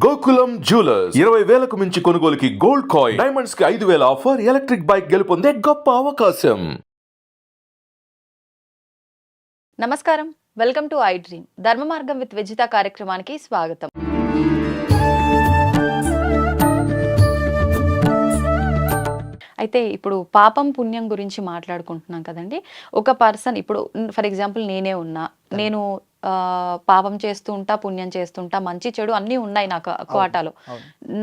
Gokulam jewellers 20,000కు మించి కొనుగోలుకి gold coin, diamonds కి 5,000 ఆఫర్, ఎలక్ట్రిక్ బైక్ గెలుపొందే గొప్ప అవకాశం. నమస్కారం, వెల్కమ్ టు ఐ డ్రీమ్. ధర్మ మార్గం విత్ విజిత కార్యక్రమానికి స్వాగతం. అయితే ఇప్పుడు పాపం పుణ్యం గురించి మాట్లాడుకుంటున్నాం కదండి. ఒక పర్సన్ ఇప్పుడు ఫర్ ఎగ్జాంపుల్ నేనే ఉన్నా, నేను పాపం చేస్తూ ఉంటా, పుణ్యం చేస్తుంటా, మంచి చెడు అన్నీ ఉన్నాయి నాకు కోటాలో.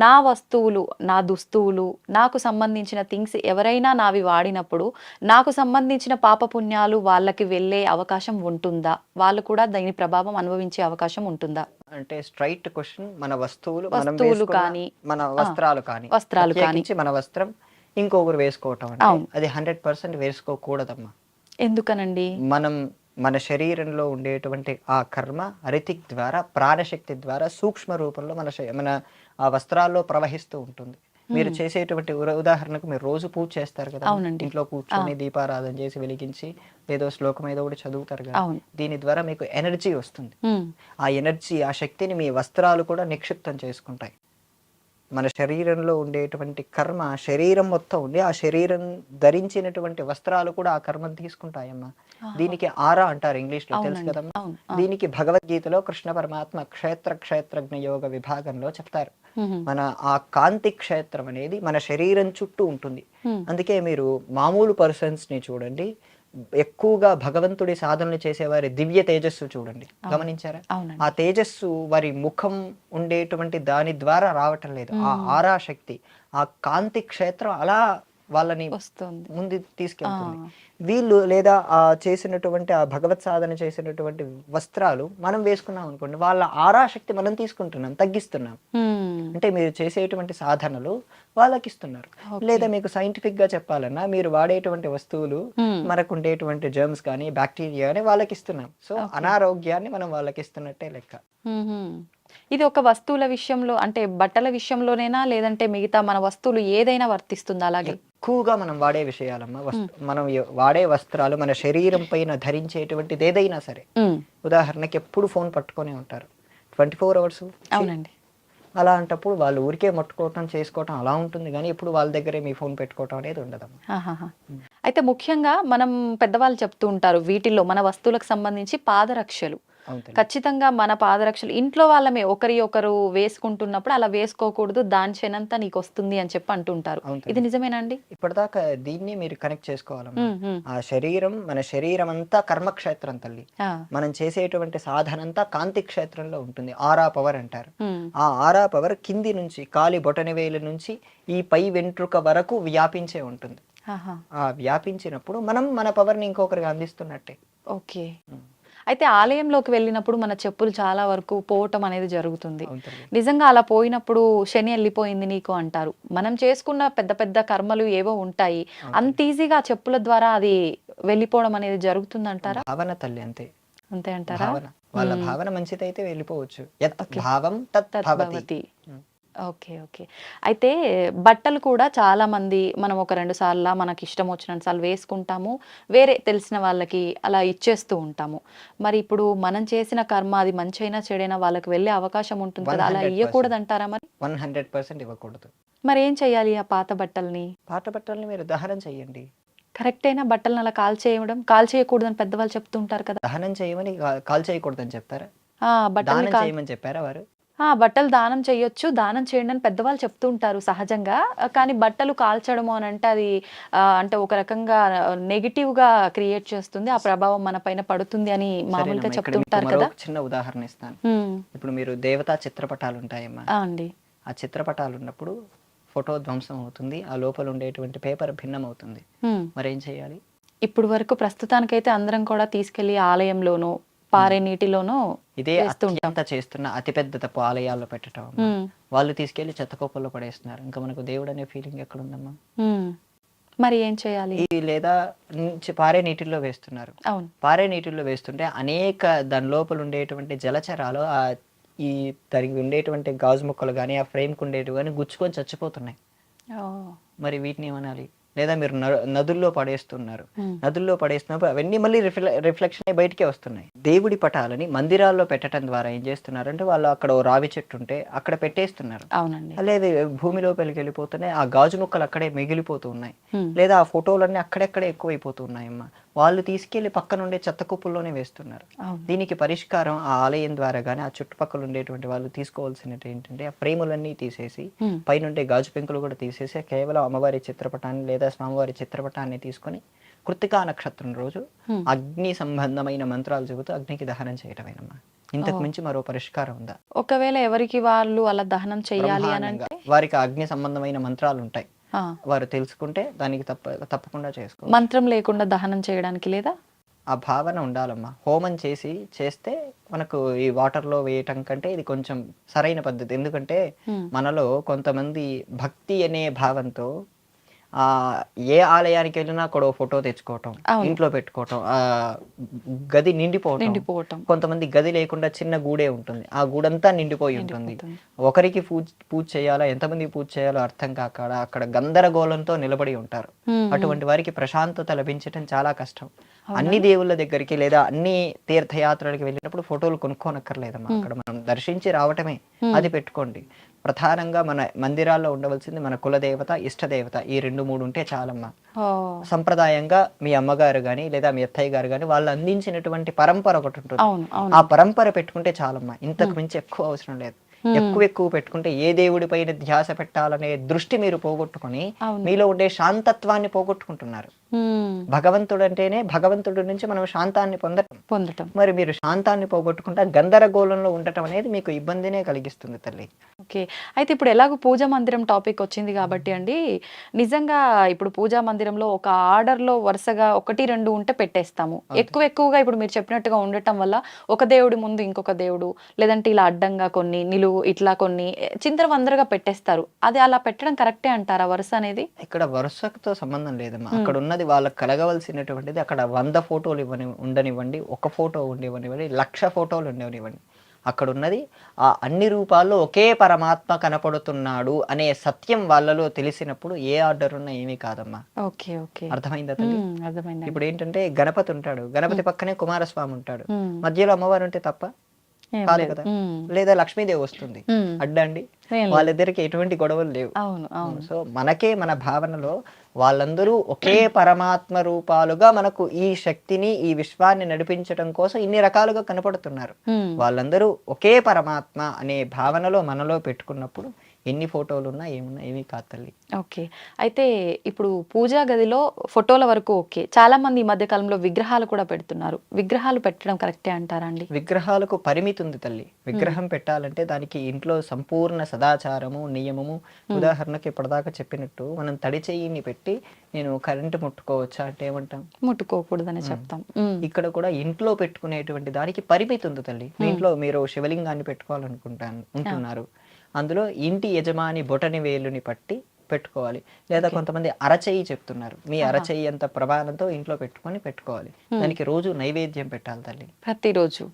నా వస్తువులు, నా దుస్తువులు, నాకు సంబంధించిన థింగ్స్ ఎవరైనా నావి వాడినప్పుడు నాకు సంబంధించిన పాప పుణ్యాలు వాళ్ళకి వెళ్ళే అవకాశం ఉంటుందా? వాళ్ళు కూడా దాని ప్రభావం అనుభవించే అవకాశం ఉంటుందా? అంటే స్ట్రైట్ క్వశ్చన్. మన వస్తువులు కానీ మన వస్త్రాలు కానీ మన వస్త్రం ఇంకొకరు వేసుకోవటం అంటే అది 100% వేసుకోకూడదమ్మా. ఎందుకనండి? మన శరీరంలో ఉండేటువంటి ఆ కర్మ రితిక్ ద్వారా, ప్రాణశక్తి ద్వారా సూక్ష్మ రూపంలో మన ఆ వస్త్రాల్లో ప్రవహిస్తూ ఉంటుంది. మీరు చేసేటువంటి ఉదాహరణకు మీరు రోజు పూజ చేస్తారు కదా, ఇంట్లో కూర్చొని దీపారాధన చేసి వెలిగించి ఏదో శ్లోకం ఏదో కూడా చదువుతారు కదా, దీని ద్వారా మీకు ఎనర్జీ వస్తుంది. ఆ ఎనర్జీ, ఆ శక్తిని మీ వస్త్రాలు కూడా నిక్షిప్తం చేసుకుంటాయి. మన శరీరంలో ఉండేటువంటి కర్మ శరీరం మొత్తం ఉండి, ఆ శరీరం ధరించినటువంటి వస్త్రాలు కూడా ఆ కర్మను తీసుకుంటాయమ్మా. దీనికి ఆరా అంటారు ఇంగ్లీష్ లో, తెలుసు కదమ్మా. దీనికి భగవద్గీతలో కృష్ణ పరమాత్మ క్షేత్రజ్ఞ యోగ విభాగంలో చెప్తారు. మన ఆ కాంతి క్షేత్రం అనేది మన శరీరం చుట్టూ ఉంటుంది. అందుకే మీరు మామూలు పర్సన్స్ ని చూడండి, ఎక్కువగా భగవంతుడి సాధనలు చేసేవారి దివ్య తేజస్సు చూడండి, గమనించారా? ఆ తేజస్సు వారి ముఖం ఉండేటువంటి దాని ద్వారా రావటం లేదు. ఆ ఆరా శక్తి, ఆ కాంతి క్షేత్రం అలా వాళ్ళని ముందు తీసుకెళ్తుంది. వీళ్ళు లేదా ఆ చేసినటువంటి ఆ భగవత్ సాధన చేసినటువంటి వస్త్రాలు మనం వేసుకున్నాం అనుకోండి, వాళ్ళ ఆరాశక్తి మనం తీసుకుంటున్నాం, తగ్గిస్తున్నాం. అంటే మీరు చేసేటువంటి సాధనలు వాళ్ళకి ఇస్తున్నారు. లేదా మీకు సైంటిఫిక్ గా చెప్పాలన్నా, మీరు వాడేటువంటి వస్తువులు మనకు ఉండేటువంటి జర్మ్స్ కానీ బ్యాక్టీరియా కానీ వాళ్ళకి ఇస్తున్నాం. సో అనారోగ్యాన్ని మనం వాళ్ళకి ఇస్తున్నట్టే లెక్క. ఇది ఒక వస్తువుల విషయంలో అంటే బట్టల విషయంలోనేనా, లేదంటే మిగతా మన వస్తువులు ఏదైనా వర్తిస్తుందా? అలాగే ఎక్కువగా మనం వాడే విషయాలమ్మా, మనం వాడే వస్త్రాలు, మన శరీరం పైన ధరించేటువంటిది ఏదైనా సరే. ఉదాహరణకి ఎప్పుడు ఫోన్ పట్టుకొని ఉంటారు 24 hours. అవునండి. అలాంటప్పుడు వాళ్ళు ఊరికే ముట్టుకోవటం చేసుకోవటం అలా ఉంటుంది, కానీ ఇప్పుడు వాళ్ళ దగ్గరే మీ ఫోన్ పెట్టుకోవటం అనేది ఉండదమ్మా. అయితే ముఖ్యంగా మనం పెద్దవాళ్ళు చెప్తూ ఉంటారు, వీటిల్లో మన వస్తువులకు సంబంధించి పాదరక్షలు ఖచ్చితంగా, మన పాదరక్షలు ఇంట్లో వాళ్ళమే ఒకరి ఒకరు వేసుకుంటున్నప్పుడు అలా వేసుకోకూడదు, దాని క్షణంతా నీకు వస్తుంది అని చెప్పి అంటుంటారు. ఇది నిజమేనండి? ఇప్పటిదాకా దీన్ని మీరు కనెక్ట్ చేసుకోవాలమ్మా. ఆ శరీరం, మన శరీరం అంతా కర్మక్షేత్రం తల్లి. మనం చేసేటువంటి సాధన అంతా కాంతి క్షేత్రంలో ఉంటుంది. ఆరా పవర్ అంటారు. ఆ ఆరా పవర్ కింది నుంచి, కాలి బొటనవేలు నుంచి ఈ పై వెంట్రుక వరకు వ్యాపించే ఉంటుంది. ఆ వ్యాపించినప్పుడు మనం మన పవర్ ని ఇంకొకరికి అందిస్తున్నట్టే. ఓకే. అయితే ఆలయంలోకి వెళ్ళినప్పుడు మన చెప్పులు చాలా వరకు పోవటం అనేది జరుగుతుంది. నిజంగా అలా పోయినప్పుడు శని వెళ్ళిపోయింది నీకు అంటారు. మనం చేసుకున్న పెద్ద పెద్ద కర్మలు ఏవో ఉంటాయి, అంత ఈజీగా చెప్పుల ద్వారా అది వెళ్ళిపోవడం అనేది జరుగుతుంది అంటారా? భావన తల్లి, అంతే అంటారా? వాళ్ళ భావన మంచిదైతే వెళ్ళిపోవచ్చు. భావం తద్భవతి. ఓకే. అయితే బట్టలు కూడా చాలా మంది మనం ఒక 2 సార్లు మనకి ఇష్టం వచ్చినంత సార్లు వేసుకుంటాము, వేరే తెలిసిన వాళ్ళకి అలా ఇచ్చేస్తూ ఉంటాము. మరి ఇప్పుడు మనం చేసిన కర్మ అది మంచైనా చెడైనా వాళ్ళకి వెళ్ళే అవకాశం ఉంటుంది కదా, అలా ఇవ్వకూడదు అంటారా? మరి 100% ఇవ్వకూడదు. మరి ఏం చెయ్యాలి? ఆ పాత బట్టల్ని మీరు దహనం చెయ్యండి. కరెక్ట్ అయినా బట్టలను అలా కాల్ చేయకూడదని పెద్దవాళ్ళు చెప్తుంటారు కదా. దహనం చేయమని, కాల్ చేయకూడదని చెప్తారా? బట్టలు చేయమని చెప్పారా వారు? బట్టలు దానం చేయొచ్చు, దానం చేయండి అని పెద్దవాళ్ళు చెప్తూ ఉంటారు సహజంగా. కానీ బట్టలు కాల్చడము అని అంటే అది అంటే ఒక రకంగా నెగిటివ్ గా క్రియేట్ చేస్తుంది, ఆ ప్రభావం మన పైన పడుతుంది అని మామూలుగా చెప్తుంటారు కదా. చిన్న ఉదాహరణ ఇస్తాను. ఇప్పుడు మీరు దేవతా చిత్రపటాలు ఉంటాయమ్మా అండి, ఆ చిత్రపటాలు ఉన్నప్పుడు ఫోటో ధ్వంసం అవుతుంది, ఆ లోపల ఉండేటువంటి పేపర్ భిన్నం అవుతుంది. మరి ఏం చేయాలి? ఇప్పుడు వరకు ప్రస్తుతానికైతే అందరం కూడా తీసుకెళ్లి ఆలయంలోనూ పారే నీటిలోనూ ఇదే అత్యంత చేస్తున్న అతిపెద్ద తప్పు, ఆలయాల్లో పెట్టడం. వాళ్ళు తీసుకెళ్లి చెత్తకోపల్లో పడేస్తున్నారు. ఇంకా మనకు దేవుడు అనే ఫీలింగ్ ఎక్కడ ఉందమ్మా? మరి ఏం చేయాలి? లేదా పారే నీటిల్లో వేస్తున్నారు. పారే నీటిల్లో వేస్తుంటే అనేక దాని లోపల ఉండేటువంటి జలచరాలు ఈ దానికి ఉండేటువంటి గాజు ముక్కలు కానీ, ఆ ఫ్రేమ్ కు ఉండేటివి కానీ గుచ్చుకొని చచ్చిపోతున్నాయి. మరి వీటిని ఏమనాలి? లేదా మీరు నదుల్లో పడేస్తున్నారు. Hmm. నదుల్లో పడేస్తున్నప్పుడు అవన్నీ మళ్ళీ రిఫ్లెక్షన్ అయ్యి బయటికే వస్తున్నాయి. దేవుడి పటాలని మందిరాల్లో పెట్టడం ద్వారా ఏం చేస్తున్నారంటే వాళ్ళు అక్కడ ఓ రావి చెట్టు ఉంటే అక్కడ పెట్టేస్తున్నారు. అవునండి. లేదా భూమి లోపలికి వెళ్ళిపోతున్నాయి, ఆ గాజు ముక్కలు అక్కడే మిగిలిపోతూ ఉన్నాయి. Hmm. లేదా ఆ ఫోటోలన్నీ అక్కడెక్కడే ఎక్కువైపోతూ ఉన్నాయమ్మా. వాళ్ళు తీసుకెళ్లి పక్కన ఉండే చెత్త కుప్పల్లోనే వేస్తున్నారు. అవును. దీనికి పరిష్కారం ఆ ఆలయం ద్వారా కానీ ఆ చుట్టుపక్కల ఉండేటువంటి వాళ్ళు తీసుకోవాల్సినది ఏంటంటే ఆ ఫ్రేములన్నీ తీసేసి Hmm. పైనుండే గాజు పెంకులు కూడా తీసేసి కేవలం అమ్మవారి చిత్రపటాన్ని లేదా స్వామివారి చిత్రపటాన్ని తీసుకొని కృత్తికా నక్షత్రం రోజు Hmm. అగ్ని సంబంధమైన మంత్రాలు చెబుతూ అగ్నికి దహనం చేయటమేనమ్మా. ఇంతకు మించి మరో పరిష్కారం ఉందా? ఒకవేళ ఎవరికి వాళ్ళు అలా దహనం చెయ్యాలి అని బ్రహ్మాండంగా అంటే వారికి అగ్ని సంబంధమైన మంత్రాలు ఉంటాయి. ఆ, వారు తెలుసుకుంటే దానికి తప్పకుండా చేసుకో. మంత్రం లేకుండా దహనం చేయడానికి లేదా? ఆ భావన ఉండాలమ్మా. హోమం చేస్తే మనకు ఈ వాటర్లో వేయటం కంటే ఇది కొంచెం సరైన పద్ధతి. ఎందుకంటే Hmm. మనలో కొంతమంది భక్తి అనే భావంతో ఏ ఆలయానికి వెళ్ళినా అక్కడ ఓ ఫోటో తెచ్చుకోవటం, అవును. ఇంట్లో పెట్టుకోవటం, గది నిండిపోవటం. నిండిపోవటం. కొంతమంది గది లేకుండా చిన్న గూడే ఉంటుంది, ఆ గూడంతా నిండిపోయి ఉంటుంది. నిండిపోతుంది. ఒకరికి పూజ చేయాలా, ఎంతమంది పూజ చేయాలో అర్థం కాక అక్కడ గందరగోళంతో నిలబడి ఉంటారు. Hmm. అటువంటి వారికి ప్రశాంతత లభించడం చాలా కష్టం. అన్ని దేవుళ్ళ దగ్గరికి లేదా అన్ని తీర్థయాత్రలకు వెళ్ళినప్పుడు ఫోటోలు కొనుక్కోనక్కర్లేదమ్మా. అక్కడ మనం దర్శించి రావటమే. అది పెట్టుకోండి. ప్రధానంగా మన మందిరాల్లో ఉండవలసింది మన కులదేవత, ఇష్టదేవత, ఈ 2-3 ఉంటే చాలమ్మా. ఓ, సంప్రదాయంగా మీ అమ్మగారు కానీ లేదా మీ అత్తయ్య గారు కానీ వాళ్ళు అందించినటువంటి పరంపర ఒకటి ఉంటుంది. అవును అవును. ఆ పరంపర పెట్టుకుంటే చాలమ్మా. ఇంతకు మించి ఎక్కువ అవసరం లేదు. ఎక్కువ పెట్టుకుంటే ఏ దేవుడి పైన ధ్యాస పెట్టాలనే దృష్టి మీరు పోగొట్టుకొని అవును. మీలో ఉండే శాంతత్వాన్ని పోగొట్టుకుంటున్నారు. Hmm. భగవంతుడు అంటేనే భగవంతుడి నుంచి మనం శాంతాన్ని పొందటం. మరి మీరు శాంతాన్ని పోగొట్టుకుంటే గందరగోళంలో ఉండటం అనేది మీకు ఇబ్బందినే కలిగిస్తుంది తల్లి. ఓకే. అయితే ఇప్పుడు ఎలాగో పూజా మందిరం టాపిక్ వచ్చింది కాబట్టి అండి, నిజంగా ఇప్పుడు పూజా మందిరంలో ఒక ఆర్డర్లో వరుసగా 1-2 ఉంటే పెట్టేస్తాము. ఎక్కువగా ఇప్పుడు మీరు చెప్పినట్టుగా ఉండటం వల్ల ఒక దేవుడి ముందు ఇంకొక దేవుడు, లేదంటే ఇలా అడ్డంగా కొన్ని, నిలువు ఇట్లా కొన్ని చిందరవందరగా పెట్టేస్తారు. అది అలా పెట్టడం కరెక్టే అంటారా వరుస అనేది? ఇక్కడ వరుసతో సంబంధం లేదమ్మా. అక్కడ ఉన్నది వాళ్ళకి కలగవలసినటువంటిది అక్కడ 100 ఫోటోలు ఉండనివ్వండి, 1 ఫోటో ఉండనివ్వండి, 1,00,000 ఫోటోలు ఉండనివ్వండి. అక్కడ ఉన్నది ఆ అన్ని రూపాల్లో ఒకే పరమాత్మ కనపడుతున్నాడు అనే సత్యం వాళ్ళలో తెలిసినప్పుడు ఏ ఆర్డర్ ఉన్నా ఏమీ కాదమ్మా. Okay okay. అర్థమైందా తల్లి? అర్థమైంది. ఇప్పుడు ఏంటంటే గణపతి ఉంటాడు, గణపతి పక్కనే కుమారస్వామి ఉంటాడు, Hmm. మధ్యలో అమ్మవారు ఉంటే తప్ప ఏం కాదు లేదు. కదా. Hmm. లేదా లక్ష్మీదేవి వస్తుంది, Hmm. అడ్డండి. ఏం లేదు. వాళ్ళిద్దరికి ఎటువంటి గొడవలు లేవు. అవును అవును. సో మనకే మన భావనలో వాళ్ళందరూ ఒకే పరమాత్మ రూపాలుగా మనకు ఈ శక్తిని, ఈ విశ్వాన్ని నడిపించడం కోసం ఇన్ని రకాలుగా కనపడుతున్నారు. Hmm. వాళ్ళందరూ ఒకే పరమాత్మ అనే భావనలో మనలో పెట్టుకున్నప్పుడు ఎన్ని ఫోటోలు ఉన్నా ఏమున్నా ఏమీ కాదు తల్లి. ఓకే. అయితే ఇప్పుడు పూజా గదిలో ఫోటోల వరకు ఓకే. చాలా మంది ఈ మధ్య కాలంలో విగ్రహాలు కూడా పెడుతున్నారు. విగ్రహాలు పెట్టడం కరెక్టే అంటారా అండి? విగ్రహాలకు పరిమితి ఉంది తల్లి. విగ్రహం పెట్టాలంటే దానికి ఇంట్లో సంపూర్ణ సదాచారము, నియమము. ఉదాహరణకి ఇప్పటిదాకా చెప్పినట్టు మనం తడి చెయ్యిని పెట్టి నేను కరెంటు ముట్టుకోవచ్చా అంటే ఏమంటాం? ముట్టుకోకూడదని చెప్తాం. ఇక్కడ కూడా ఇంట్లో పెట్టుకునేటువంటి దానికి పరిమితి ఉంది తల్లి. మీ ఇంట్లో మీరు శివలింగాన్ని ఉంటున్నారు, అందులో ఇంటి యజమాని బొటని వేలుని పట్టి పెట్టుకోవాలి. లేదా కొంతమంది అరచెయ్యి చెప్తున్నారు, మీ అరచెయ్యి అంత ప్రమాణంతో ఇంట్లో పెట్టుకోవాలి. దానికి రోజు నైవేద్యం పెట్టాలి తల్లి. ప్రతిరోజు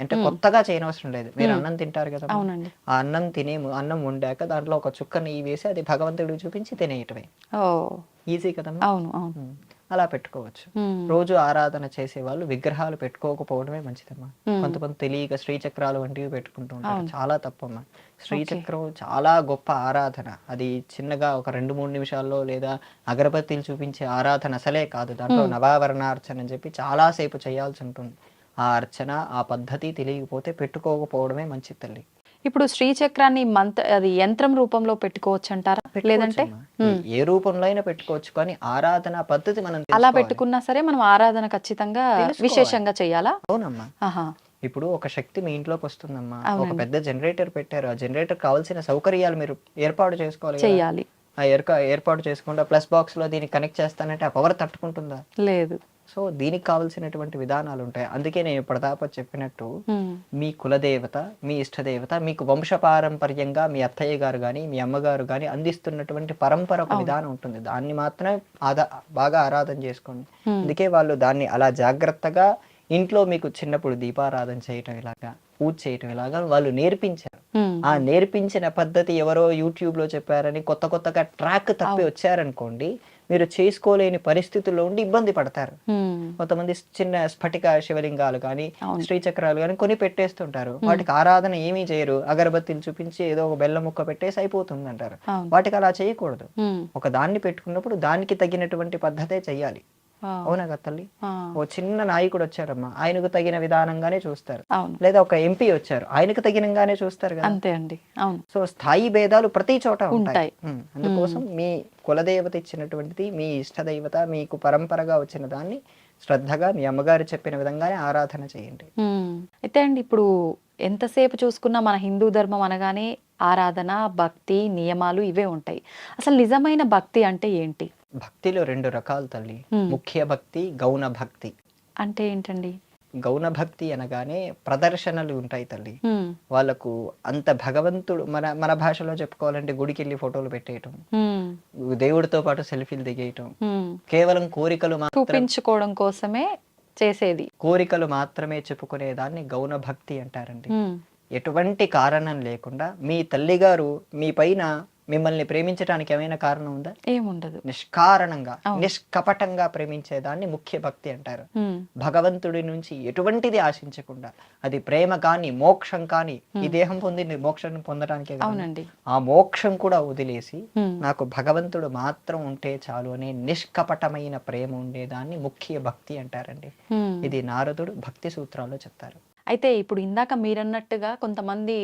అంటే కొత్తగా చేయనవసరం లేదు. మీరు అన్నం తింటారు కదా, అవునండి. ఆ అన్నం వండాక దాంట్లో ఒక చుక్క నెయ్యి వేసి అది భగవంతుడికి చూపించి తినేయటమే. ఓ, ఈజీ కదమ్మా. అవును అవును. అలా పెట్టుకోవచ్చు. రోజు ఆరాధన చేసే వాళ్ళు విగ్రహాలు పెట్టుకోకపోవడమే మంచిదమ్మా. కొంతమంది తెలియక శ్రీచక్రాలు వంటివి పెట్టుకుంటూ ఉంటారు, చాలా తప్పమ్మా. శ్రీచక్రం చాలా గొప్ప ఆరాధన. అది చిన్నగా ఒక 2-3 నిమిషాల్లో లేదా అగరబత్తీలు చూపించే ఆరాధన అసలే కాదు. దాంట్లో నవావరణార్చన అని చెప్పి చాలాసేపు చేయాల్సి ఉంటుంది. ఆ అర్చన, ఆ పద్ధతి తెలియకపోతే పెట్టుకోకపోవడమే మంచిది తల్లి. ఇప్పుడు శ్రీచక్రాన్ని అది యంత్రం రూపంలో పెట్టుకోవచ్చు అంటారా? లేదంటే ఏ రూపంలో అయినా పెట్టుకోవచ్చు, కానీ ఆరాధన పద్ధతి మనం అలా తెలుసుకోవాలి. పెట్టుకున్నా సరే మనం ఆరాధన ఖచ్చితంగా విశేషంగా చేయాలా? అవునమ్మా. ఆహా. ఇప్పుడు ఒక శక్తి మీ ఇంట్లోకి వస్తుందమ్మా. ఒక పెద్ద జనరేటర్ పెట్టారు, ఆ జనరేటర్ కావాల్సిన సౌకర్యాలు మీరు ఏర్పాటు చేసుకోవాలి కదా. చెయ్యాలి. ఆ ఏర్పాటు చేసుకుంటే ప్లస్ బాక్స్ లో దీన్ని కనెక్ట్ చేస్తానంటే ఆ పవర్ తట్టుకుంటుందా? లేదు. సో దీనికి కావాల్సినటువంటి విధానాలు ఉంటాయి. అందుకే నేను ఇప్పటిదాకా చెప్పినట్టు ఉమ్. మీ కులదేవత, మీ ఇష్టదేవత మీకు వంశపారంపర్యంగా మీ అత్తయ్య గారు కానీ మీ అమ్మగారు కానీ అందిస్తున్నటువంటి పరంపర ఒక విధానం ఉంటుంది. దాన్ని మాత్రమే బాగా ఆరాధన చేసుకోండి. అందుకే వాళ్ళు దాన్ని అలా జాగ్రత్తగా ఇంట్లో మీకు చిన్నప్పుడు దీపారాధన చేయటం ఇలాగా, పూజ చేయటం ఇలాగా వాళ్ళు నేర్పించారు. ఆ నేర్పించిన పద్ధతి ఎవరో యూట్యూబ్ లో చెప్పారని కొత్తగా ట్రాక్ తప్పి వచ్చారనుకోండి, మీరు చేసుకోలేని పరిస్థితుల్లో ఉండి ఇబ్బంది పడతారు. ఉమ్, కొంతమంది చిన్న స్ఫటిక శివలింగాలు కానీ అవును. శ్రీచక్రాలు కానీ కొని పెట్టేస్తుంటారు. వాటికి ఆరాధన ఏమీ చేయరు, అగరబత్తిలు చూపించి ఏదో ఒక బెల్లం ముక్క పెట్టేసి అయిపోతుంది అంటారు. అవును. వాటికి అలా చేయకూడదు. ఉమ్, ఒక దాన్ని పెట్టుకున్నప్పుడు దానికి తగినటువంటి పద్ధతే చెయ్యాలి. ఆ, అవునా కదా తల్లి? ఆ, ఓ చిన్న నాయకుడు వచ్చారమ్మా, ఆయనకు తగిన విధానంగానే చూస్తారు. అవును, లేదా ఒక ఎంపీ వచ్చారు, ఆయనకు తగినంగానే చూస్తారు కదా. అంతే అండి. అవును, సో స్థాయి భేదాలు ప్రతి చోట ఉంటాయి. ఉంటాయి. అందుకోసం మీ కులదేవత ఇచ్చినటువంటిది, మీ ఇష్టదైవత మీకు పరంపరగా వచ్చిన దాన్ని శ్రద్ధగా మీ అమ్మగారు చెప్పిన విధంగానే ఆరాధన చేయండి. ఉమ్. అయితే అండి ఇప్పుడు ఎంతసేపు చూసుకున్నా మన హిందూ ధర్మం అనగానే ఆరాధన, భక్తి, నియమాలు ఇవే ఉంటాయి. అసలు నిజమైన భక్తి అంటే ఏంటి? భక్తిలో 2 రకాలు తల్లి. ఉమ్. ముఖ్య భక్తి, గౌణ భక్తి. అంటే ఏంటండి? గౌణ భక్తి అనగానే ప్రదర్శనలు ఉంటాయి తల్లి. ఉమ్, వాళ్ళకు అంత భగవంతుడు, మన భాషలో చెప్పుకోవాలంటే గుడికి వెళ్ళి ఫోటోలు పెట్టేయటం, ఉమ్, దేవుడితో పాటు సెల్ఫీలు దిగేయటం, ఉమ్. కేవలం కోరికలు చూపించుకోవడం కోసమే చేసేది. కోరికలు మాత్రమే చెప్పుకునే దాన్ని గౌణ భక్తి అంటారండి. ఉమ్, ఎటువంటి కారణం లేకుండా మీ తల్లిగారు మీ పైన మిమ్మల్ని ప్రేమించడానికి ఏమైనా కారణం ఉందా? ఏముండదు. నిష్కారణంగా అవును. నిష్కపటంగా ప్రేమించేదాన్ని ముఖ్య భక్తి అంటారు. ఉమ్, భగవంతుడి నుంచి ఎటువంటిది ఆశించకుండా, అది ప్రేమ కానీ మోక్షం కానీ, ఈ దేహం పొంది మోక్షం పొందడానికే కదా. అవునండి. ఆ మోక్షం కూడా వదిలేసి ఉమ్, నాకు భగవంతుడు మాత్రం ఉంటే చాలు అనే నిష్కపటమైన ప్రేమ ఉండేదాన్ని ముఖ్య భక్తి అంటారండి. ఉమ్. ఇది నారదుడు భక్తి సూత్రాల్లో చెప్తారు. అయితే ఇప్పుడు ఇందాక మీరన్నట్టుగా కొంతమంది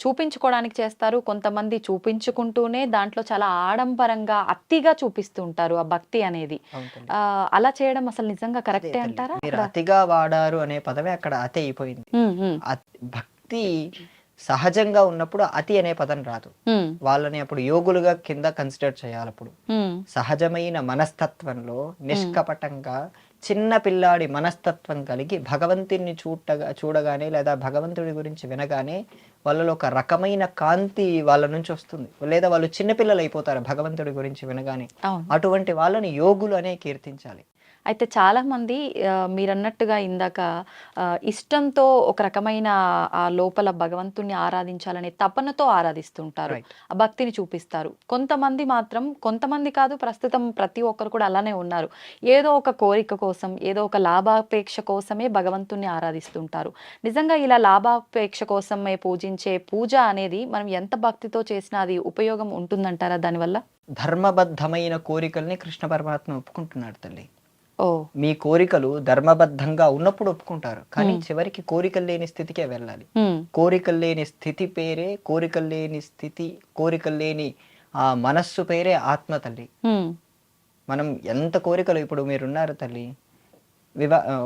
చూపించుకోవడానికి చేస్తారు, కొంతమంది చూపించుకుంటూనే దాంట్లో చాలా ఆడంబరంగా అతిగా చూపిస్తూ ఉంటారు ఆ భక్తి అనేది. అవును తల్లి. అలా చేయడం అసలు నిజంగా కరెక్టే అదే తల్లి. అంటారా? మీరు అతిగా వాడారు అనే పదమే అక్కడ అతి అయిపోయింది. ఉమ్, ఉమ్, భక్తి సహజంగా ఉన్నప్పుడు అతి అనే పదం రాదు. ఉమ్, వాళ్ళని అప్పుడు యోగులుగా కింద కన్సిడర్ చేయాలి. అప్పుడు ఉమ్, సహజమైన మనస్తత్వంలో నిష్కపటంగా చిన్న పిల్లాడి మనస్తత్వం కలిగి భగవంతుని చూడగానే లేదా భగవంతుడి గురించి వినగానే వాళ్ళలో ఒక రకమైన కాంతి వాళ్ళ నుంచి వస్తుంది, లేదా వాళ్ళు చిన్నపిల్లలు అయిపోతారు భగవంతుడి గురించి వినగానే. అవును. అటువంటి వాళ్ళని యోగులు అనే కీర్తించాలి. అయితే చాలా మంది మీరన్నట్టుగా ఇందాక ఇష్టంతో ఒక రకమైన ఆ లోపల భగవంతుణ్ణి ఆరాధించాలనే తపనతో ఆరాధిస్తుంటారు, Right. ఆ భక్తిని చూపిస్తారు. కొంతమంది మాత్రం, కొంతమంది కాదు, ప్రస్తుతం ప్రతి ఒక్కరు కూడా అలానే ఉన్నారు, ఏదో ఒక కోరిక కోసం, ఏదో ఒక లాభాపేక్ష కోసమే భగవంతుణ్ణి ఆరాధిస్తుంటారు. నిజంగా ఇలా లాభాపేక్ష కోసమే పూజించే పూజ అనేది మనం ఎంత భక్తితో చేసినా అది ఉపయోగం ఉంటుందంటారా దానివల్ల? ధర్మబద్ధమైన కోరికల్ని కృష్ణ పరమాత్మ ఒప్పుకుంటున్నాడు తల్లి. ఓ, మీ కోరికలు ధర్మబద్ధంగా ఉన్నప్పుడు ఒప్పుకుంటారు, కానీ చివరికి కోరికలు లేని స్థితికే వెళ్ళాలి. ఉమ్, కోరికలు లేని స్థితి పేరే, కోరికలు లేని స్థితి, కోరికలు లేని ఆ మనస్సు పేరే ఆత్మ తల్లి. ఉమ్, మనం ఎంత కోరికలు, ఇప్పుడు మీరున్నారు తల్లి,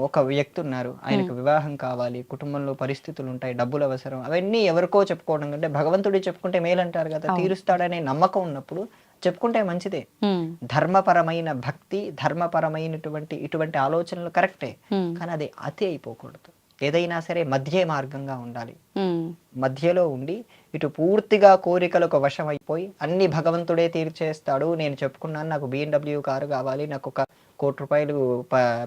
ఒక వ్యక్తి ఉన్నారు, ఆయనకు వివాహం కావాలి, కుటుంబంలో పరిస్థితులు ఉంటాయి, డబ్బులు అవసరం, అవన్నీ ఎవరికో చెప్పుకోవడం కంటే భగవంతుడి చెప్పుకుంటే మేలంటారు కదా. తీరుస్తాడనే నమ్మకం ఉన్నప్పుడు చెప్పుకుంటే మంచిదే. ఉమ్, ధర్మపరమైన భక్తి, ధర్మపరమైనటువంటి ఇటువంటి ఆలోచనలు కరెక్టే, ఉమ్, కానీ అది అతి అయిపోకూడదు. ఏదైనా సరే మధ్య మార్గంగా ఉండాలి. ఉమ్, మధ్యలో ఉండి ఇటు పూర్తిగా కోరికలకు వశం అయిపోయి అన్ని భగవంతుడే తీర్చేస్తాడు, నేను చెప్పుకున్నాను నాకు BMW కారు కావాలి, నాకు ఒక ₹1 కోటి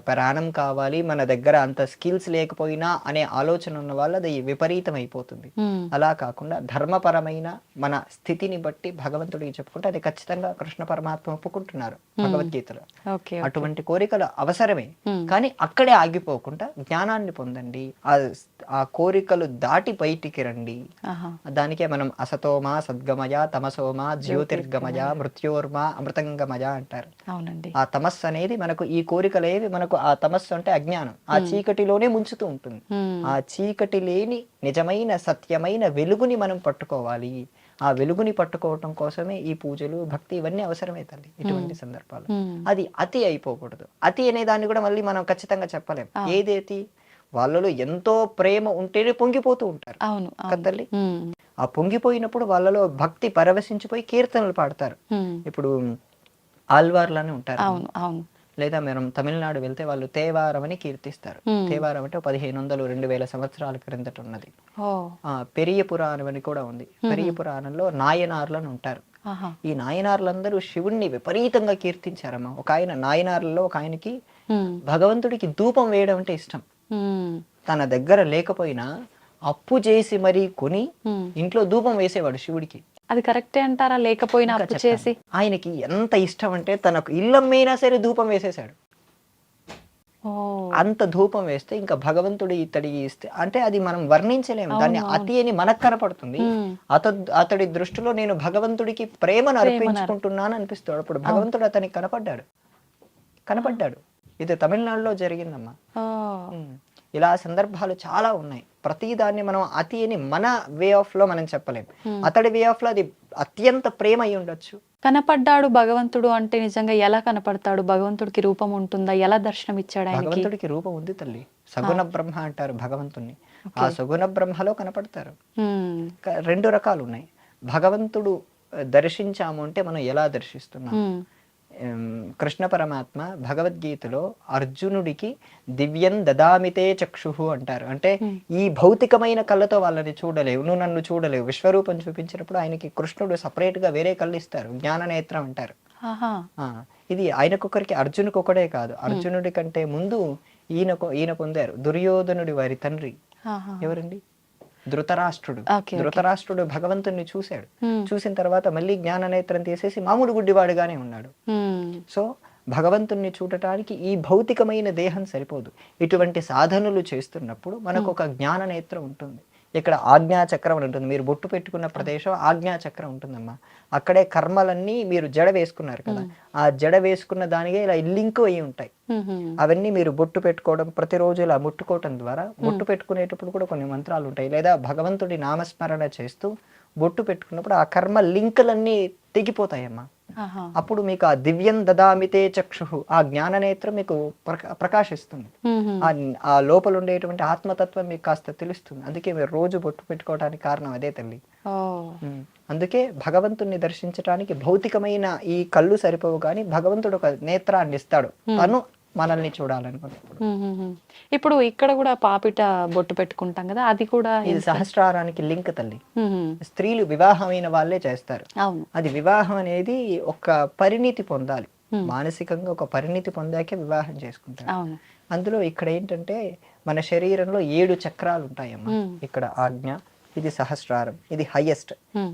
ప్రయాణం కావాలి, మన దగ్గర అంత స్కిల్స్ లేకపోయినా అనే ఆలోచన ఉన్న వాళ్ళు అది విపరీతం అయిపోతుంది. ఉమ్, అలా కాకుండా ధర్మపరమైన మన స్థితిని బట్టి భగవంతుడికి చెప్పుకుంటే అది ఖచ్చితంగా కృష్ణ పరమాత్మ ఒప్పుకుంటున్నారు భగవద్గీతలో. ఓకే. అటువంటి కోరికలు అవసరమే, కానీ అక్కడే ఆగిపోకుండా జ్ఞానాన్ని పొందండి. ఆ కోరికలు దాటి బయటికి రండి. ఆహా. దానికే మనం అసతోమా సద్గమయ, తమసోమా జ్యోతిర్గమయ, మృత్యోర్మా అమృతంగమయ అంటారు. అవునండి. ఆ తమస్సు అనేది మనకు, ఈ కోరికలేవి మనకు, ఆ తమస్సు అంటే అజ్ఞానం, ఆ చీకటిలోనే ముంచుతూ ఉంటుంది. ఉమ్, ఆ చీకటి లేని నిజమైన సత్యమైన వెలుగుని మనం పట్టుకోవాలి. ఆ వెలుగుని పట్టుకోవటం కోసమే ఈ పూజలు, భక్తి ఇవన్నీ అవసరమే తల్లి ఇటువంటి సందర్భాలు. ఉమ్, అది అతి అయిపోకూడదు. అతి అనే దాన్ని కూడా మళ్ళీ మనం ఖచ్చితంగా చెప్పలేం. ఏదేతి వాళ్ళలో ఎంతో ప్రేమ ఉంటేనే పొంగిపోతూ ఉంటారు. అవును, కదా తల్లి. ఉమ్, ఆ పొంగిపోయినప్పుడు వాళ్ళలో భక్తి పరవశించిపోయి కీర్తనలు పాడతారు. ఉమ్, ఇప్పుడు ఆల్వార్లని ఉంటారు, అవును, అవును, లేదా మనం తమిళనాడు వెళ్తే వాళ్ళు తేవారం అని కీర్తిస్తారు. తేవారం అంటే 1500-2000 సంవత్సరాల క్రిందట ఉన్నది. ఓ, పెరియ పురాణం అని కూడా ఉంది. పెరియ పురాణంలో నాయనార్లను ఉంటారు. ఆహా, ఈ నాయనార్లందరూ శివుణ్ణి విపరీతంగా కీర్తించారమ్మా. ఒక ఆయన నాయనార్లలో ఒక ఆయనకి ఉమ్, భగవంతుడికి ధూపం వేయడం అంటే ఇష్టం. ఉమ్, తన దగ్గర లేకపోయినా అప్పు చేసి మరీ కొని ఉమ్, ఇంట్లో ధూపం వేసేవాడు శివుడికి. అది కరెక్టే అంటారా? లేకపోయినా ఇంకా అప్పు చెప్తాను. చేసి ఆయనకి ఎంత ఇష్టం అంటే తనకు ఇల్లమ్మైనా సరే ధూపం వేసేసాడు. ఓ అంత ధూపం వేస్తే ఇంకా భగవంతుడు ఇతడికి ఇస్తే అంటే అది మనం వర్ణించలేము. దాన్ని అవును, అతి అని మనకు కనపడుతుంది. అతడి దృష్టిలో నేను భగవంతుడికి ప్రేమను అర్పించుకుంటున్నాను అనిపిస్తాడు. అప్పుడు భగవంతుడు అతనికి కనపడ్డాడు. ఇది తమిళనాడులో జరిగిందమ్మా. ఓ ఇలా సందర్భాలు చాలా ఉన్నాయి. ప్రతి దాన్ని మనం అతి అని మన వే ఆఫ్ లో మనం చెప్పలేం. అతడి వే ఆఫ్ లో అది అత్యంత ప్రేమ అయి ఉండొచ్చు. కనపడ్డాడు భగవంతుడు అంటే నిజంగా ఎలా కనపడతాడు? భగవంతుడికి రూపం ఉంటుందా? ఎలా దర్శనం ఇచ్చాడు ఆయనకి? భగవంతుడికి రూపం ఉంది తల్లి. సగుణ బ్రహ్మ అంటారు భగవంతుణ్ణి. ఆ సగుణ బ్రహ్మలో కనపడతారు. రెండు రకాలు ఉన్నాయి. భగవంతుడు దర్శించాము అంటే మనం ఎలా దర్శిస్తున్నాం? కృష్ణ పరమాత్మ భగవద్గీతలో అర్జునుడికి దివ్యం దదామితే చక్షుహు అంటారు. అంటే ఈ భౌతికమైన కళ్ళతో వాళ్ళని చూడలేవు, నువ్వు నన్ను చూడలేవు. విశ్వరూపం చూపించినప్పుడు ఆయనకి కృష్ణుడు సపరేట్ గా వేరే కళ్ళు ఇస్తారు, జ్ఞాన నేత్రం అంటారు. ఇది ఆయనకొకరికి అర్జునుకొకడే కాదు, అర్జునుడి కంటే ముందు ఈయన పొందారు. దుర్యోధనుడి వారి తండ్రి ఎవరండి? ధృతరాష్ట్రుడు భగవంతుణ్ణి చూశాడు. చూసిన తర్వాత మళ్ళీ జ్ఞాన నేత్రం తీసేసి మామూలు గుడ్డివాడుగానే ఉన్నాడు. సో భగవంతుణ్ణి చూడటానికి ఈ భౌతికమైన దేహం సరిపోదు. ఇటువంటి సాధనలు చేస్తున్నప్పుడు మనకు ఒక జ్ఞాన నేత్రం ఉంటుంది. ఇక్కడ ఆజ్ఞా చక్రం అని ఉంటుంది. మీరు బొట్టు పెట్టుకున్న ప్రదేశం ఆజ్ఞా చక్రం ఉంటుందమ్మా. అక్కడే కర్మలన్నీ మీరు జడ వేసుకున్నారు కదా, ఆ జడ వేసుకున్న దానికే ఇలా లింక్ అయి ఉంటాయి. అవన్నీ మీరు బొట్టు పెట్టుకోవడం, ప్రతిరోజు ఇలా ముట్టుకోవటం ద్వారా, బొట్టు పెట్టుకునేటప్పుడు కూడా కొన్ని మంత్రాలు ఉంటాయి, లేదా భగవంతుడి నామస్మరణ చేస్తూ బొట్టు పెట్టుకున్నప్పుడు ఆ కర్మ లింకులన్నీ తెగిపోతాయమ్మా. అప్పుడు మీకు ఆ దివ్యం దదామితే చక్షు, ఆ జ్ఞాన నేత్రం మీకు ప్రకాశిస్తుంది. ఆ లోపల ఉండేటువంటి ఆత్మతత్వం మీకు కాస్త తెలుస్తుంది. అందుకే మీరు రోజు బొట్టు పెట్టుకోవడానికి కారణం అదే తల్లి. అందుకే భగవంతుణ్ణి దర్శించడానికి భౌతికమైన ఈ కళ్ళు సరిపోవు, కానీ భగవంతుడు ఒక నేత్రాన్ని ఇస్తాడు తను మనల్ని చూడాలనుకున్నప్పుడు. ఇప్పుడు ఇక్కడ కూడా పాపిట బొట్టు పెట్టుకుంటాం కదా, అది కూడా ఇది సహస్రారానికి లింక్ తల్లి. స్త్రీలు వివాహమైన వాళ్ళే చేస్తారు. అది వివాహం అనేది ఒక పరిణితి పొందాలి, మానసికంగా ఒక పరిణితి పొందాకే వివాహం చేసుకుంటారు. అందులో ఇక్కడ ఏంటంటే మన శరీరంలో 7 చక్రాలు ఉంటాయమ్మా. ఇక్కడ ఆజ్ఞ, ఇది సహస్రారం, ఇది హైయెస్ట్.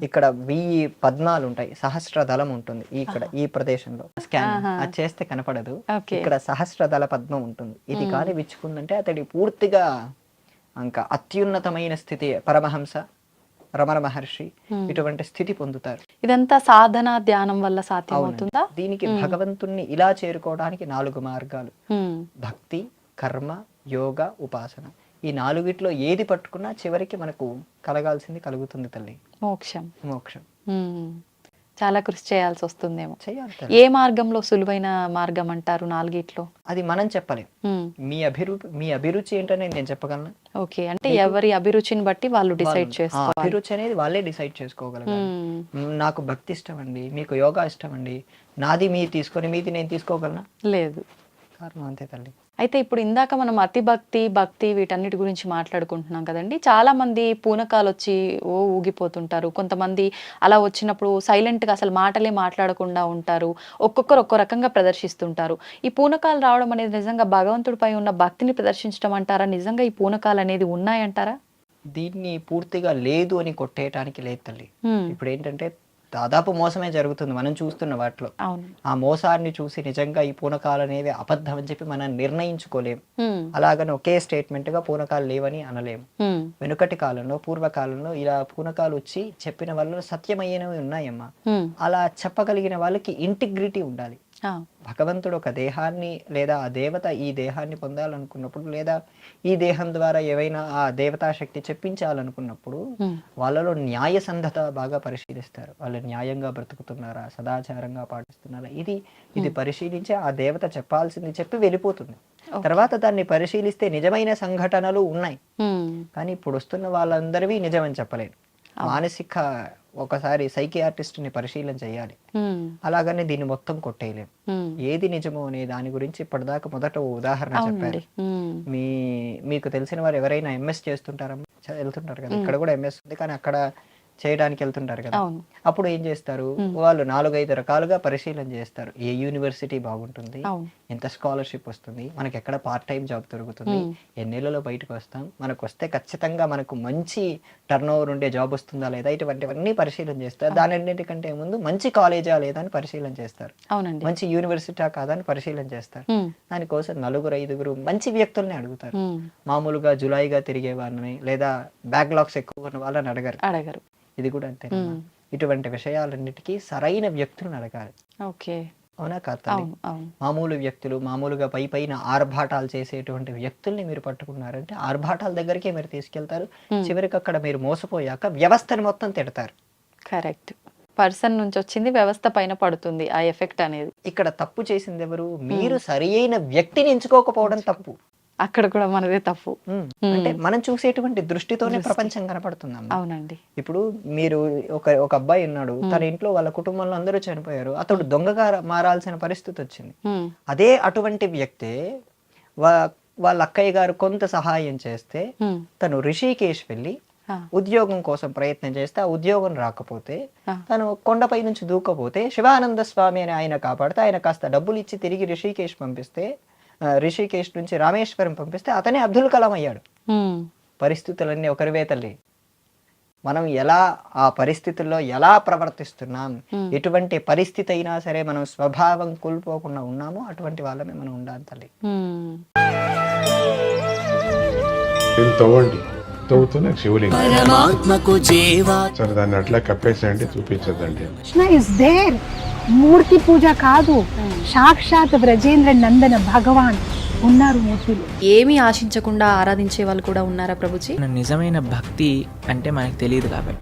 ఇక్కడ 1000 పద్మాలు ఉంటాయి, సహస్ర దళం ఉంటుంది ఇక్కడ ఈ ప్రదేశంలో. స్కాన్ అది చేస్తే కనపడదు. ఇక్కడ సహస్ర దళ పద్మం ఉంటుంది. ఇది కానీ విచ్చుకుందంటే అతడి పూర్తిగా ఇంకా అత్యున్నతమైన స్థితి, పరమహంస, రమణ మహర్షి ఇటువంటి స్థితి పొందుతారు. ఇదంతా సాధన ధ్యానం వల్ల సాధ్యమవుతుందా? దీనికి భగవంతుణ్ణి ఇలా చేరుకోవడానికి 4 మార్గాలు: భక్తి, కర్మ, యోగ, ఉపాసన. ఈ 4 ఏది పట్టుకున్నా చివరికి మనకు కలగాల్సింది కలుగుతుంది తల్లి, మోక్షం. చాలా కృషి చేయాల్సి వస్తుందేమో. చేయాలి. ఏ మార్గంలో సులువైన మార్గం అంటారు 4? అది మనం చెప్పలేం. మీ అభిరుచి ఏంటనే నేను చెప్పగలను. ఓకే, అంటే ఎవరి అభిరుచిని బట్టి వాళ్ళు డిసైడ్ చేసుకోవాలి. అభిరుచి అనేది వాళ్ళే డిసైడ్ చేసుకోగలరు. నాకు భక్తి ఇష్టం అండి, మీకు యోగా ఇష్టం అండి, నాది మీరు తీసుకొని మీది నేను తీసుకోగలనా? లేదు. కారణం అంతే తల్లి. అయితే ఇప్పుడు ఇందాక మనం అతి భక్తి వీటన్నిటి గురించి మాట్లాడుకుంటున్నాం కదండి. చాలా మంది పూనకాలు వచ్చి ఊగిపోతుంటారు. కొంతమంది అలా వచ్చినప్పుడు సైలెంట్గా అసలు మాటలే మాట్లాడకుండా ఉంటారు. ఒక్కొక్కరు ఒక్కో రకంగా ప్రదర్శిస్తుంటారు. ఈ పూనకాలు రావడం అనేది నిజంగా భగవంతుడిపై ఉన్న భక్తిని ప్రదర్శించడం అంటారా? నిజంగా ఈ పూనకాలు అనేది ఉన్నాయంటారా? దీన్ని పూర్తిగా లేదు అని కొట్టేయటానికి లేదు తల్లి. ఇప్పుడు ఏంటంటే దాదాపు మోసమే జరుగుతుంది మనం చూస్తున్న వాటిలో. ఆ మోసాన్ని చూసి నిజంగా ఈ పూనకాలు అనేవి అబద్ధం అని చెప్పి మనం నిర్ణయించుకోలేం. అలాగని ఒకే స్టేట్మెంట్ గా పూనకాలు లేవని అనలేము. వెనుకటి కాలంలో, పూర్వకాలంలో ఇలా పూనకాలు వచ్చి చెప్పిన వాళ్ళు సత్యమయ్యేనవి ఉన్నాయమ్మా. అలా చెప్పగలిగిన వాళ్ళకి ఇంటిగ్రిటీ ఉండాలి. భగవంతుడు ఒక దేహాన్ని లేదా ఆ దేవత ఈ దేహాన్ని పొందాలనుకున్నప్పుడు, లేదా ఈ దేహం ద్వారా ఏవైనా ఆ దేవతా శక్తి చెప్పించాలనుకున్నప్పుడు వాళ్ళలో న్యాయసంధత బాగా పరిశీలిస్తారు. వాళ్ళు న్యాయంగా బ్రతుకుతున్నారా, సదాచారంగా పాటిస్తున్నారా, ఇది పరిశీలించి ఆ దేవత చెప్పాల్సింది చెప్పి వెళ్ళిపోతుంది. తర్వాత దాన్ని పరిశీలిస్తే నిజమైన సంఘటనలు ఉన్నాయి, కానీ ఇప్పుడు వస్తున్న వాళ్ళందరివి నిజమని చెప్పలేరు. మానసిక ఒకసారి సైకియాట్రిస్ట్ ని పరిశీలన చేయాలి. అలాగనే దీన్ని మొత్తం కొట్టేయలేం. ఏది నిజమో అనే దాని గురించి ఇప్పటిదాకా మొదట ఉదాహరణ చెప్పారు. మీకు తెలిసిన వారు ఎవరైనా ఎంఎస్ చేస్తుంటారమ్మా? వెళ్తుంటారు కదా, ఇక్కడ కూడా ఎంఎస్ ఉంది, కానీ అక్కడ చేయడానికి వెళ్తుంటారు కదా, అవును. అప్పుడు ఏం చేస్తారు వాళ్ళు 4-5 రకాలుగా పరిశీలన చేస్తారు. ఏ యూనివర్సిటీ బాగుంటుంది, అవును. ఎంత స్కాలర్షిప్ వస్తుంది, మనకి ఎక్కడ పార్ట్ టైం జాబ్ దొరుకుతుంది, ఎన్నేళ్లలో బయటకు వస్తాం, మనకు వస్తే ఖచ్చితంగా మనకు మంచి టర్న్ ఓవర్ ఉండే జాబ్ వస్తుందా లేదా, ఇటువంటివన్నీ పరిశీలన చేస్తారు. దానన్నిటికంటే ముందు మంచి కాలేజా లేదా అని పరిశీలన చేస్తారు, అవునండి. మంచి యూనివర్సిటీ కాదా అని పరిశీలన చేస్తారు. ఉమ్, దానికోసం 4-5 మంచి వ్యక్తుల్ని అడుగుతారు. ఉమ్, మామూలుగా జులాయిగా తిరిగే వాళ్ళని లేదా బ్యాక్లాగ్స్ ఎక్కువ ఉన్న వాళ్ళని అడగరు. అడగరు. ఇది కూడా అంతే. ఇటువంటి విషయాలన్నిటికీ సరైన వ్యక్తులను అడగాలి. ఓకే. అవునా కాదు తల్లి? అవును, అవును. మామూలు వ్యక్తులు మామూలుగా పైన ఆర్భాటాలు చేసేటువంటి వ్యక్తుల్ని మీరు పట్టుకున్నారంటే ఆర్భాటాల దగ్గరికే మీరు తీసుకెళ్తారు. చివరికి అక్కడ మీరు మోసపోయాక వ్యవస్థని మొత్తం తిడతారు. కరెక్ట్. పర్సన్ నుంచి వచ్చింది వ్యవస్థ పైన పడుతుంది ఆ ఎఫెక్ట్ అనేది. ఇక్కడ తప్పు చేసింది ఎవరు? మీరు సరి అయిన వ్యక్తిని ఎంచుకోకపోవడం తప్పు. అక్కడ కూడా మనదే తప్పు. అంటే మనం చూసేటువంటి దృష్టితోనే ప్రపంచం కనపడుతుందమ్మా. అవునండి. ఇప్పుడు మీరు ఒక అబ్బాయి ఉన్నాడు, తన ఇంట్లో వాళ్ళ కుటుంబంలో అందరూ చనిపోయారు, అతడు దొంగగా మారాల్సిన పరిస్థితి వచ్చింది. ఉమ్, అదే అటువంటి వ్యక్తే వాళ్ళ అక్కయ్య గారు కొంత సహాయం చేస్తే ఉమ్, తను రిషికేశ్ వెళ్ళి ఆ, ఉద్యోగం కోసం ప్రయత్నం చేస్తే ఆ ఉద్యోగం రాకపోతే ఆ. తను కొండపై నుంచి దూకపోతే శివానంద స్వామి అని ఆయన కాపాడితే ఆయన కాస్త డబ్బులు ఇచ్చి తిరిగి రిషికేశ్ పంపిస్తే, రిషికేశ్ నుంచి రామేశ్వరం పంపిస్తే అతనే అబ్దుల్ కలాం అయ్యాడు. ఉమ్, పరిస్థితులన్నీ ఒకరివే తల్లి. మనం ఎలా ఆ పరిస్థితుల్లో ఎలా ప్రవర్తిస్తున్నాం, ఎటువంటి పరిస్థితి అయినా సరే మనం స్వభావం కోల్పోకుండా ఉన్నామో అటువంటి వాళ్ళమే మనం ఉండాలి తల్లి. ఉమ్. దీన్ని తవ్వండి, తవ్వుతూనే శివలింగం. పరమాత్మకు జీవా సరే దాన్ని అట్లా కప్పేసేయండి, చూపించదండి. Krishna is there. మూర్తి పూజ కాదు, సాక్షాత్ బ్రజేంద్ర నందన భగవాన్ ఉన్నారు మూర్తిలో. ఏమీ ఆశించకుండా ఆరాధించే వాళ్ళు కూడా ఉన్నారా ప్రభుజీ? నిజమైన భక్తి అంటే మనకు తెలియదు కాబట్టి